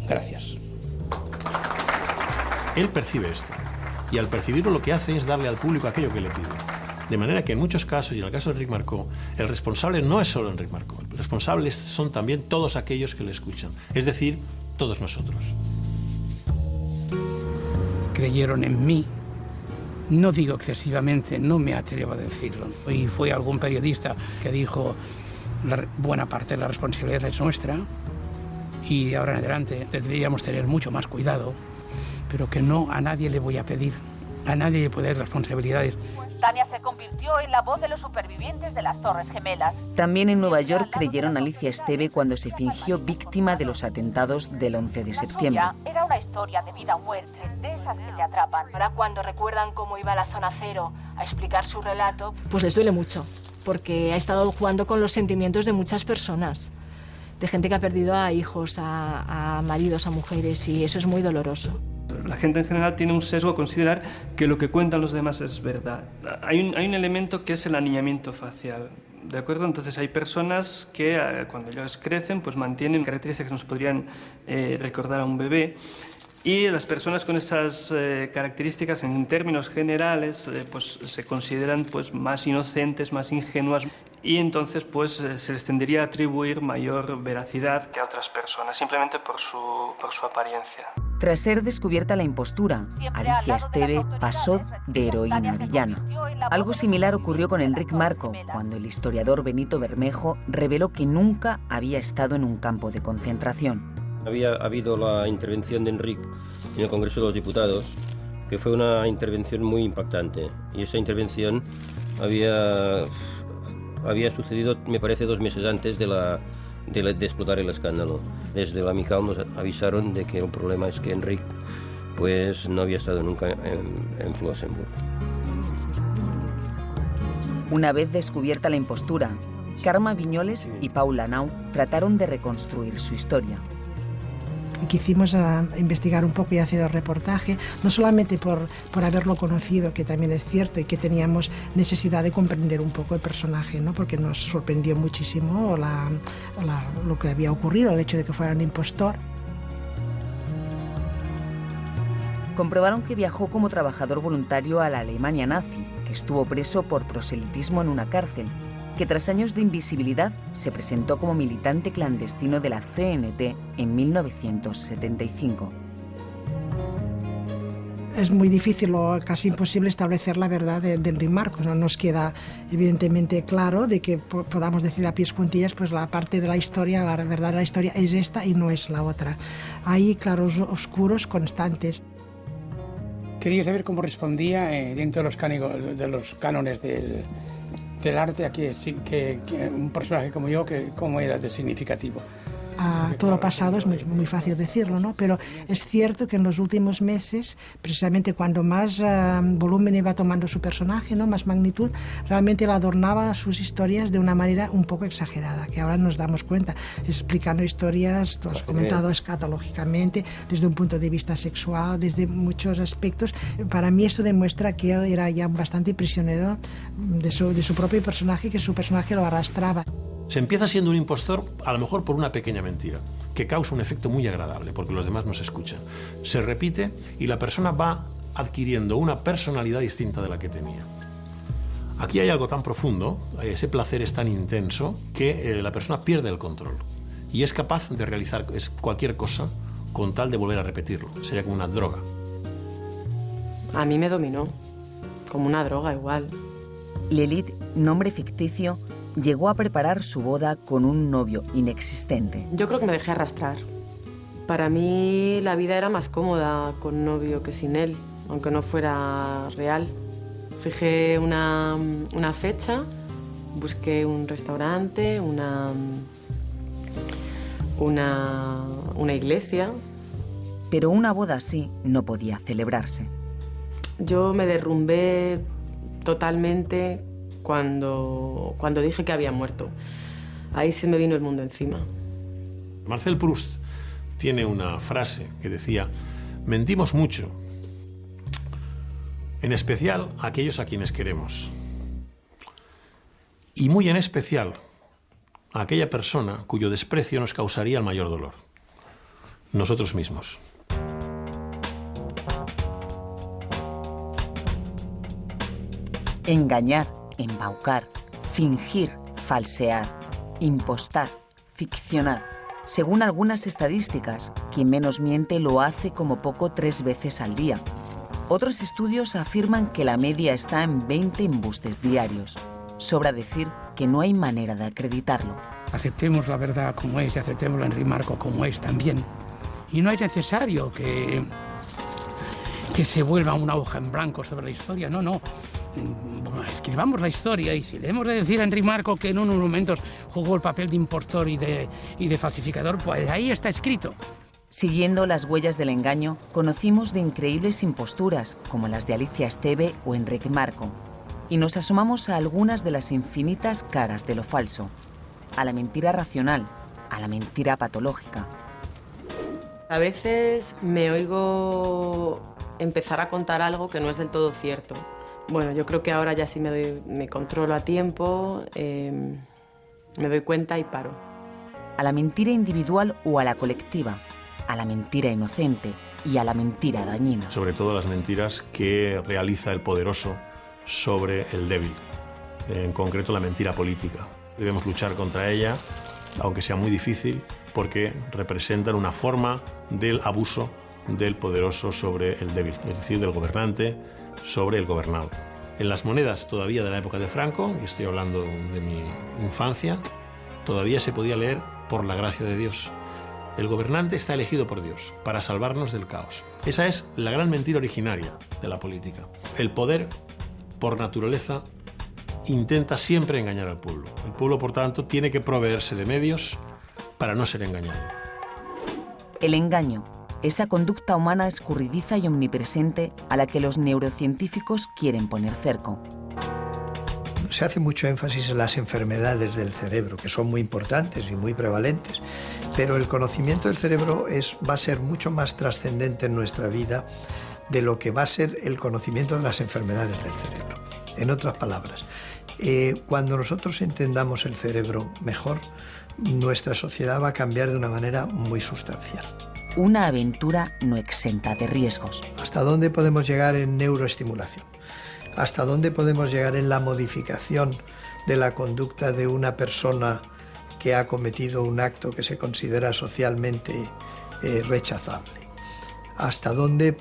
Gracias. Él percibe esto, y al percibirlo lo que hace es darle al público aquello que le pide. De manera que en muchos casos, y en el caso de Enric Marcó, el responsable no es solo Enric Marcó, el responsable son también todos aquellos que le escuchan, es decir, todos nosotros. Creyeron en mí, no digo excesivamente, no me atrevo a decirlo. Y fue algún periodista que dijo, buena parte de la responsabilidad es nuestra, y de ahora en adelante deberíamos tener mucho más cuidado, pero que no a nadie le voy a pedir, a nadie le puede dar responsabilidades. Tania se convirtió en la voz de los supervivientes de las Torres Gemelas. También en Nueva York creyeron a Alicia Esteve cuando se fingió víctima de los atentados del 11 de septiembre. Era una historia de vida o muerte, de esas que te atrapan. Ahora cuando recuerdan cómo iba a la zona cero a explicar su relato, pues les duele mucho, porque ha estado jugando con los sentimientos de muchas personas, de gente que ha perdido a hijos, a maridos, a mujeres, y eso es muy doloroso. La gente en general tiene un sesgo a considerar que lo que cuentan los demás es verdad. Hay un elemento que es el aniñamiento facial, ¿de acuerdo? Entonces hay personas que cuando ellos crecen pues mantienen características que nos podrían recordar a un bebé, y las personas con esas características en términos generales pues se consideran pues más inocentes, más ingenuas, y entonces pues se les tendería a atribuir mayor veracidad que a otras personas, simplemente por su apariencia. Tras ser descubierta la impostura, Alicia Esteve pasó de heroína a villana. Algo similar ocurrió con Enric Marcó, cuando el historiador Benito Bermejo reveló que nunca había estado en un campo de concentración. Había habido la intervención de Enric en el Congreso de los Diputados, que fue una intervención muy impactante. Y esa intervención había sucedido, me parece, 2 meses antes de explotar el escándalo. Desde la Mical nos avisaron de que el problema es que Enric pues, no había estado nunca en Flossenburg. Una vez descubierta la impostura, Carme Viñoles y Paula Nau trataron de reconstruir su historia. Quisimos investigar un poco y hacer el reportaje, no solamente por haberlo conocido, que también es cierto, y que teníamos necesidad de comprender un poco el personaje, ¿no? Porque nos sorprendió muchísimo lo que había ocurrido, el hecho de que fuera un impostor. Comprobaron que viajó como trabajador voluntario a la Alemania nazi, que estuvo preso por proselitismo en una cárcel, que tras años de invisibilidad se presentó como militante clandestino de la CNT en 1975. Es muy difícil o casi imposible establecer la verdad de Enric Marcó. No nos queda evidentemente claro de que podamos decir a pies juntillas pues la parte de la historia, la verdad de la historia es esta y no es la otra. Hay claros oscuros constantes. Quería saber cómo respondía dentro de los cánones del arte aquí, que un personaje como yo, cómo era de significativo. Todo lo pasado es muy fácil decirlo, ¿no? Pero es cierto que en los últimos meses, precisamente cuando más volumen iba tomando su personaje, ¿no? Más magnitud, realmente él adornaba sus historias de una manera un poco exagerada, que ahora nos damos cuenta, explicando historias, tú has comentado, escatológicamente, desde un punto de vista sexual, desde muchos aspectos. Para mí esto demuestra que él era ya bastante prisionero de su propio personaje, que su personaje lo arrastraba. Se empieza siendo un impostor, a lo mejor por una pequeña mentira, que causa un efecto muy agradable, porque los demás nos escuchan. Se repite y la persona va adquiriendo una personalidad distinta de la que tenía. Aquí hay algo tan profundo, ese placer es tan intenso, que la persona pierde el control y es capaz de realizar cualquier cosa con tal de volver a repetirlo. Sería como una droga. A mí me dominó, como una droga igual. Lilith, nombre ficticio, llegó a preparar su boda con un novio inexistente. Yo creo que me dejé arrastrar. Para mí la vida era más cómoda con novio que sin él, aunque no fuera real. Fijé una fecha Busqué un restaurante, una iglesia. Pero una boda así no podía celebrarse. Yo me derrumbé totalmente cuando dije que había muerto. Ahí se me vino el mundo encima. Marcel Proust tiene una frase que decía: mentimos mucho, en especial a aquellos a quienes queremos. Y muy en especial a aquella persona cuyo desprecio nos causaría el mayor dolor. Nosotros mismos. Engañar, embaucar, fingir, falsear, impostar, ficcionar. Según algunas estadísticas, quien menos miente lo hace como poco 3 veces al día. Otros estudios afirman que la media está en 20 embustes diarios. Sobra decir que no hay manera de acreditarlo. Aceptemos la verdad como es y aceptemos a Enric Marco como es también. Y no es necesario que se vuelva una hoja en blanco sobre la historia, no. Escribamos la historia, y si le hemos de decir a Enric Marco que en unos momentos jugó el papel de impostor y de falsificador, pues ahí está escrito. Siguiendo las huellas del engaño, conocimos de increíbles imposturas, como las de Alicia Esteve o Enric Marco, y nos asomamos a algunas de las infinitas caras de lo falso, a la mentira racional, a la mentira patológica. A veces me oigo empezar a contar algo que no es del todo cierto. Bueno, yo creo que ahora ya sí me controlo a tiempo, me doy cuenta y paro. A la mentira individual o a la colectiva, a la mentira inocente y a la mentira dañina. Sobre todo las mentiras que realiza el poderoso sobre el débil, en concreto la mentira política. Debemos luchar contra ella, aunque sea muy difícil, porque representan una forma del abuso del poderoso sobre el débil, es decir, del gobernante sobre el gobernado. En las monedas todavía de la época de Franco, y estoy hablando de mi infancia, todavía se podía leer por la gracia de Dios. El gobernante está elegido por Dios para salvarnos del caos. Esa es la gran mentira originaria de la política. El poder, por naturaleza, intenta siempre engañar al pueblo. El pueblo, por tanto, tiene que proveerse de medios para no ser engañado. El engaño, esa conducta humana escurridiza y omnipresente a la que los neurocientíficos quieren poner cerco. Se hace mucho énfasis en las enfermedades del cerebro, que son muy importantes y muy prevalentes, pero el conocimiento del cerebro va a ser mucho más trascendente en nuestra vida de lo que va a ser el conocimiento de las enfermedades del cerebro. En otras palabras, cuando nosotros entendamos el cerebro mejor, nuestra sociedad va a cambiar de una manera muy sustancial. Una aventura no exenta de riesgos. ¿Hasta dónde podemos llegar en neuroestimulación? ¿Hasta dónde podemos llegar en la modificación de la conducta de una persona que ha cometido un acto que se considera socialmente rechazable? ¿Hasta dónde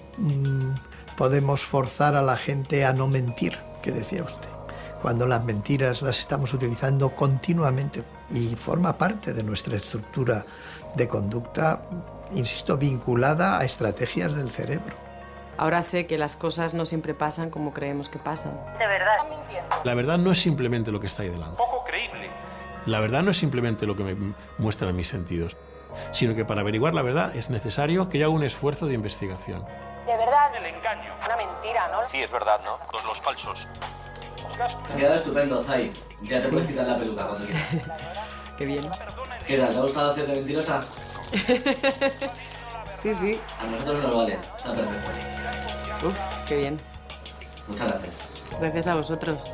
podemos forzar a la gente a no mentir, que decía usted? Cuando las mentiras las estamos utilizando continuamente y forma parte de nuestra estructura de conducta, insisto, vinculada a estrategias del cerebro. Ahora sé que las cosas no siempre pasan como creemos que pasan. De verdad. La verdad no es simplemente lo que está ahí delante. Poco creíble. La verdad no es simplemente lo que me muestran mis sentidos, sino que para averiguar la verdad es necesario que yo haga un esfuerzo de investigación. De verdad. El engaño. Una mentira, ¿no? Sí, es verdad, ¿no? Todos los falsos. Te ha quedado estupendo, Zay. Ya te puedes quitar la peluca cuando quieras. Qué bien. ¿Qué tal? ¿Te ha gustado hacerte mentirosa? Sí. A nosotros nos vale. Está perfecto. Uf, qué bien. Muchas gracias. Gracias a vosotros.